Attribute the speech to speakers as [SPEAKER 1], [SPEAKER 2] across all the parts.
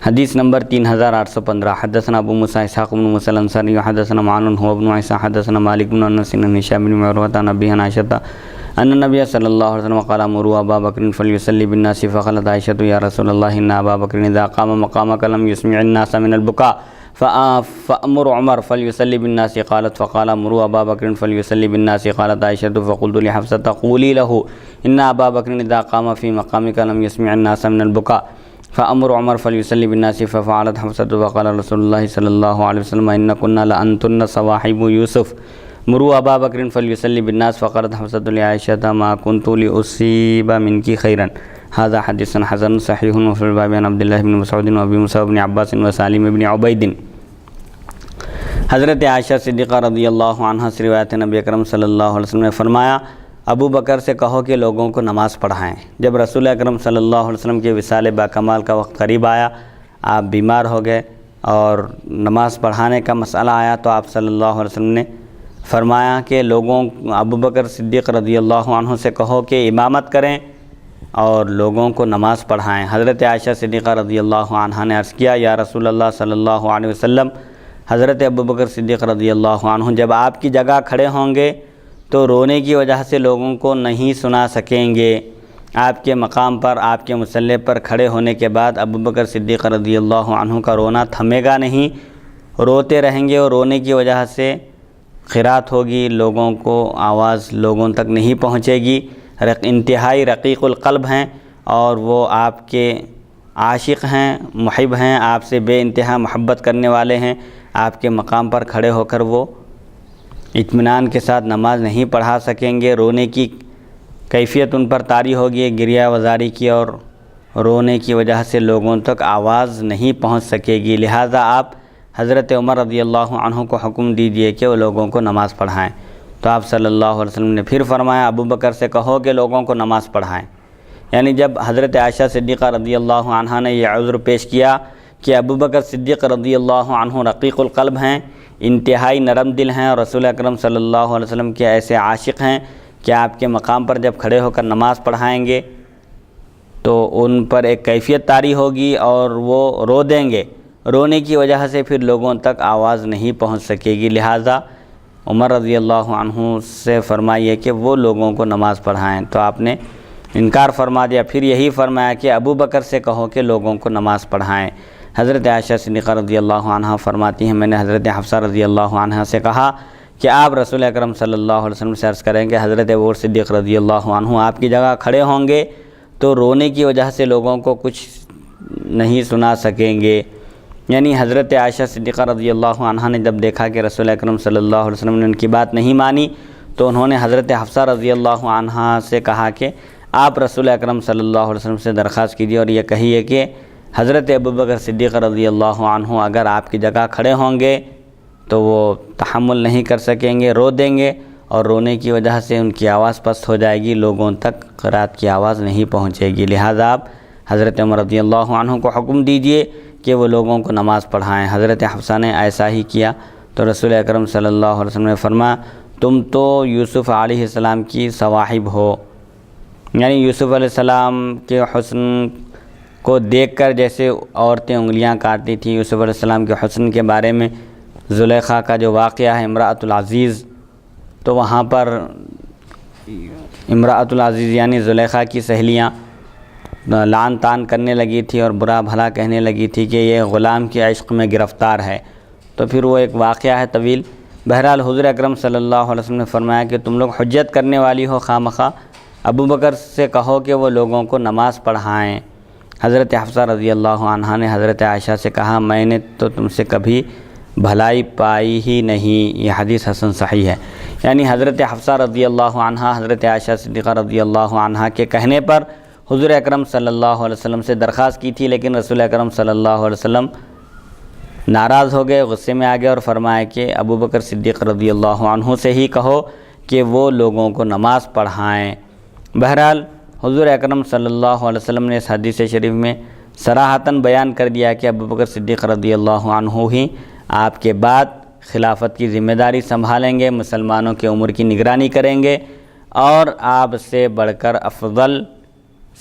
[SPEAKER 1] حدیث نمبر 3815 حدثنا ابو موسیٰ اسحاق بن موسیٰ الانصاری حدثنا معن هو ابن عیسیٰ حدثنا مالک بن انس عن هشام بن عروة عن ابی عائشة ان النبی صلی اللہ علیہ وسلم قال مروا ابا بکر فلیصلی بالناس فقالت عائشة یا رسول اللہ ان ابا بکر اذا قام مقامك لم يسمع الناس من البكاء فأمر عمر فليصلي بالناس قالت فقال مروا ابا بکر فلیصلی بالناس قالت عائشة فقلت لحفصة قولي له ان ابا بکر اذا قام في مقامك لم يسمع الناس من البكاء فأمر عمر فليصلي بالناس ففعلت حفصة وقال رسول الله صلى الله عليه وسلم إن كنا لأنتن صواحب يوسف مروا أبا بكر فليصلي بالناس فقالت حفصة لعائشة ما كنت لأصيب منك خيرا. هذا حديث حسن صحيح وفي الباب عن عبد الله بن مسعود وأبي موسى بن عباس وسالم بن عبيد. حضرت عائشہ صدیقہ رضی اللہ عنہ سے روایت نبی اکرم صلی اللہ علیہ وسلم نے فرمایا ابو بکر سے کہو کہ لوگوں کو نماز پڑھائیں. جب رسول اکرم صلی اللہ علیہ وسلم کے وصال باکمال کا وقت قریب آیا، آپ بیمار ہو گئے اور نماز پڑھانے کا مسئلہ آیا تو آپ صلی اللہ علیہ وسلم نے فرمایا کہ ابو بکر صدیق رضی اللہ عنہ سے کہو کہ امامت کریں اور لوگوں کو نماز پڑھائیں. حضرت عائشہ صدیقہ رضی اللہ عنہ نے عرض کیا یا رسول اللہ صلی اللہ علیہ وسلم، حضرت ابو بکر صدیق رضی اللہ عنہ جب آپ کی جگہ کھڑے ہوں گے تو رونے کی وجہ سے لوگوں کو نہیں سنا سکیں گے. آپ کے مقام پر، آپ کے مصلی پر کھڑے ہونے کے بعد ابو بکر صدیق رضی اللہ عنہ کا رونا تھمے گا نہیں، روتے رہیں گے اور رونے کی وجہ سے قرات ہوگی، لوگوں کو آواز لوگوں تک نہیں پہنچے گی. انتہائی رقیق القلب ہیں اور وہ آپ کے عاشق ہیں، محب ہیں، آپ سے بے انتہا محبت کرنے والے ہیں. آپ کے مقام پر کھڑے ہو کر وہ اطمینان کے ساتھ نماز نہیں پڑھا سکیں گے. رونے کی کیفیت ان پر طاری ہوگی، گریہ وزاری کی، اور رونے کی وجہ سے لوگوں تک آواز نہیں پہنچ سکے گی. لہٰذا آپ حضرت عمر رضی اللہ عنہ کو حکم دیجئے کہ وہ لوگوں کو نماز پڑھائیں. تو آپ صلی اللہ علیہ وسلم نے پھر فرمایا ابو بکر سے کہو کہ لوگوں کو نماز پڑھائیں. یعنی جب حضرت عائشہ صدیقہ رضی اللہ عنہ نے یہ عذر پیش کیا کہ ابو بکر صدیق رضی اللہ عنہ رقیق القلب ہیں، انتہائی نرم دل ہیں اور رسول اکرم صلی اللہ علیہ وسلم کے ایسے عاشق ہیں کہ آپ کے مقام پر جب کھڑے ہو کر نماز پڑھائیں گے تو ان پر ایک کیفیت طاری ہوگی اور وہ رو دیں گے، رونے کی وجہ سے پھر لوگوں تک آواز نہیں پہنچ سکے گی. لہٰذا عمر رضی اللہ عنہ سے فرمائیے کہ وہ لوگوں کو نماز پڑھائیں. تو آپ نے انکار فرما دیا. پھر یہی فرمایا کہ ابو بکر سے کہو کہ لوگوں کو نماز پڑھائیں. حضرت عائشہ صدیقہ رضی اللہ عنہ فرماتی ہیں میں نے حضرت حفصہ رضی اللہ عنہ سے کہا کہ آپ رسول اکرم صلی اللہ علیہ وسلم سے عرض کریں کہ حضرت ابو بکر صدیق رضی اللہ عنہ آپ کی جگہ کھڑے ہوں گے تو رونے کی وجہ سے لوگوں کو کچھ نہیں سنا سکیں گے. یعنی حضرت عائشہ صدیقہ رضی اللہ عنہ نے جب دیکھا کہ رسول اکرم صلی اللہ علیہ وسلم نے ان کی بات نہیں مانی تو انہوں نے حضرت حفصہ رضی اللہ عنہ سے کہا کہ آپ رسول اکرم صلی اللہ علیہ وسلم سے درخواست کیجیے اور یہ کہیے کہ حضرت ابو بکر صدیق رضی اللہ عنہ اگر آپ کی جگہ کھڑے ہوں گے تو وہ تحمل نہیں کر سکیں گے، رو دیں گے اور رونے کی وجہ سے ان کی آواز پست ہو جائے گی، لوگوں تک قرات کی آواز نہیں پہنچے گی. لہٰذا آپ حضرت عمر رضی اللہ عنہ کو حکم دیجئے کہ وہ لوگوں کو نماز پڑھائیں. حضرت حفصہ نے ایسا ہی کیا تو رسول اکرم صلی اللہ علیہ وسلم نے فرمایا تم تو یوسف علیہ السلام کی صواحب ہو. یعنی یوسف علیہ السلام کے حسن کو دیکھ کر جیسے عورتیں انگلیاں کاٹتی تھیں، یوسف علیہ السلام کے حسن کے بارے میں زلیخا کا جو واقعہ ہے امرأۃ العزیز، تو وہاں پر امرأۃ العزیز یعنی زلیخا کی سہیلیاں لعن طعن کرنے لگی تھی اور برا بھلا کہنے لگی تھی کہ یہ غلام کے عشق میں گرفتار ہے. تو پھر وہ ایک واقعہ ہے طویل. بہرحال حضور اکرم صلی اللہ علیہ وسلم نے فرمایا کہ تم لوگ حجت کرنے والی ہو خواہ مخواہ، ابو بکر سے کہو کہ وہ لوگوں کو نماز پڑھائیں. حضرت حفصہ رضی اللہ عنہ نے حضرت عائشہ سے کہا میں نے تو تم سے کبھی بھلائی پائی ہی نہیں. یہ حدیث حسن صحیح ہے. یعنی حضرت حفصہ رضی اللہ عنہ حضرت عائشہ صدیقہ رضی اللہ عنہ کے کہنے پر حضور اکرم صلی اللہ علیہ وسلم سے درخواست کی تھی، لیکن رسول اکرم صلی اللہ علیہ وسلم ناراض ہو گئے، غصے میں آ گئے اور فرمایا کہ ابو بکر صدیق رضی اللہ عنہ سے ہی کہو کہ وہ لوگوں کو نماز پڑھائیں. بہرحال حضور اکرم صلی اللہ علیہ وسلم نے اس حدیث شریف میں صراحتاً بیان کر دیا کہ ابو بکر صدیق رضی اللہ عنہ ہی آپ کے بعد خلافت کی ذمہ داری سنبھالیں گے، مسلمانوں کے امور کی نگرانی کریں گے، اور آپ سے بڑھ کر افضل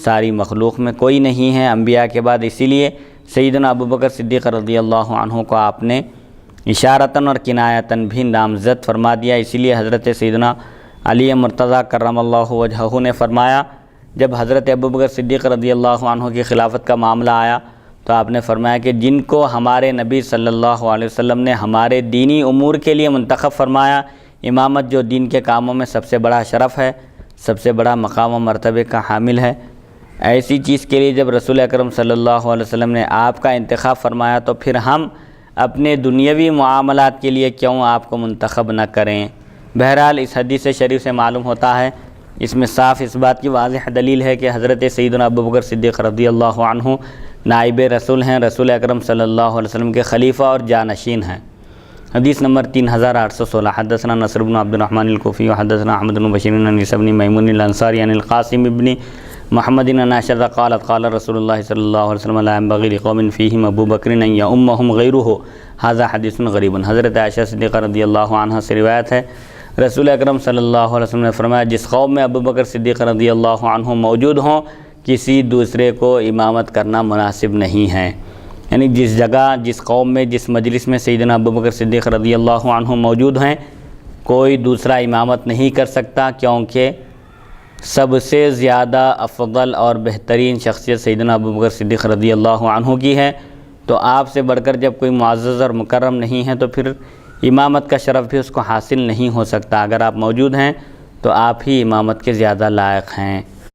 [SPEAKER 1] ساری مخلوق میں کوئی نہیں ہے انبیاء کے بعد، اسی لیے سیدنا ابو بکر صدیق رضی اللہ عنہ کو آپ نے اشارتاً اور کنایتاً بھی نامزد فرما دیا۔ اسی لیے حضرت سیدنا علی مرتضیٰ کرم اللہ وجہہ نے فرمایا، جب حضرت ابو بکر صدیق رضی اللہ عنہ کی خلافت کا معاملہ آیا تو آپ نے فرمایا کہ جن کو ہمارے نبی صلی اللہ علیہ وسلم نے ہمارے دینی امور کے لیے منتخب فرمایا، امامت جو دین کے کاموں میں سب سے بڑا شرف ہے، سب سے بڑا مقام و مرتبے کا حامل ہے، ایسی چیز کے لیے جب رسول اکرم صلی اللہ علیہ وسلم نے آپ کا انتخاب فرمایا تو پھر ہم اپنے دنیاوی معاملات کے لیے کیوں آپ کو منتخب نہ کریں۔ بہرحال اس حدیث شریف سے معلوم ہوتا ہے، اس میں صاف اس بات کی واضح دلیل ہے کہ حضرت سیدنا ابو بکر صدیق رضی اللہ عنہ نائب رسول ہیں، رسول اکرم صلی اللہ علیہ وسلم کے خلیفہ اور جانشین ہیں۔ حدیث نمبر 3816 حدثنا نصر بن عبد الرحمن الکوفی وحدثنا احمد بن بشیر عن عیسی بن میمون الانصاری عن القاسم بن محمد عن عائشہ قالت قال رسول اللہ صلی اللہ علیہ وسلم لا ينبغي لقوم فيهم ابو بکر ان يؤمهم غیره هذا حدیث غریب۔ حضرت عائشہ صدیقہ رضی اللہ عنہ سے روایت ہے، رسول اکرم صلی اللہ علیہ وسلم نے فرمایا جس قوم میں ابو بکر صدیق رضی اللہ عنہ موجود ہوں کسی دوسرے کو امامت کرنا مناسب نہیں ہے۔ یعنی جس جگہ، جس قوم میں، جس مجلس میں سیدنا ابو بکر صدیق رضی اللہ عنہ موجود ہیں کوئی دوسرا امامت نہیں کر سکتا، کیونکہ سب سے زیادہ افضل اور بہترین شخصیت سیدنا ابو بکر صدیق رضی اللہ عنہ کی ہے، تو آپ سے بڑھ کر جب کوئی معزز اور مکرم نہیں ہے تو پھر امامت کا شرف بھی اس کو حاصل نہیں ہو سکتا۔ اگر آپ موجود ہیں تو آپ ہی امامت کے زیادہ لائق ہیں۔